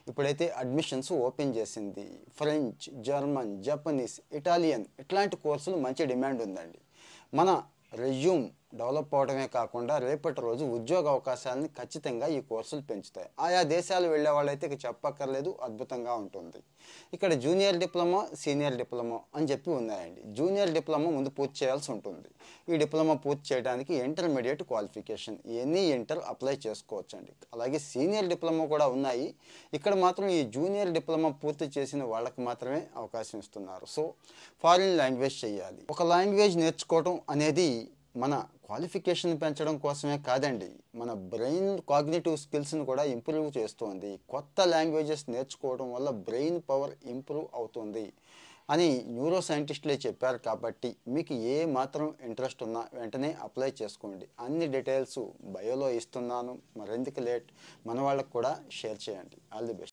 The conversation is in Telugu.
ఇప్పుడైతే అడ్మిషన్స్ ఓపెన్ చేసింది. ఫ్రెంచ్, జర్మన్, జపనీస్, ఇటాలియన్ ఇట్లాంటి కోర్సులు మంచి డిమాండ్ ఉందండి. మన రెజ్యూమ్ డెవలప్ అవడమే కాకుండా రేపటి రోజు ఉద్యోగ అవకాశాలను ఖచ్చితంగా ఈ కోర్సులు పెంచుతాయి. ఆయా దేశాలు వెళ్ళే వాళ్ళైతే ఇక చెప్పక్కర్లేదు, అద్భుతంగా ఉంటుంది. ఇక్కడ జూనియర్ డిప్లొమా, సీనియర్ డిప్లొమా అని చెప్పి ఉన్నాయండి. జూనియర్ డిప్లొమా ముందు పూర్తి చేయాల్సి ఉంటుంది. ఈ డిప్లొమా పూర్తి చేయడానికి intermediate qualification any inter apply చేసుకోవచ్చండి. అలాగే సీనియర్ డిప్లొమా కూడా ఉన్నాయి. ఇక్కడ మాత్రం ఈ జూనియర్ డిప్లొమా పూర్తి చేసిన వాళ్ళకి మాత్రమే అవకాశం ఇస్తున్నారు. సో ఫారిన్ లాంగ్వేజ్ చేయాలి. ఒక లాంగ్వేజ్ నేర్చుకోవడం అనేది మన క్వాలిఫికేషన్ పెంచడం కోసమే కాదండి, మన బ్రెయిన్ కాగ్నిటివ్ స్కిల్స్ని కూడా ఇంప్రూవ్ చేస్తుంది. కొత్త లాంగ్వేజెస్ నేర్చుకోవడం వల్ల బ్రెయిన్ పవర్ ఇంప్రూవ్ అవుతుంది అని న్యూరో సైంటిస్టులే చెప్పారు. కాబట్టి మీకు ఏ మాత్రం ఇంట్రెస్ట్ ఉన్నా వెంటనే అప్లై చేసుకోండి. అన్ని డీటెయిల్స్ బయోలో ఇస్తున్నాను. మరెందుకు లేట్, మన వాళ్ళకు కూడా షేర్ చేయండి. All the best.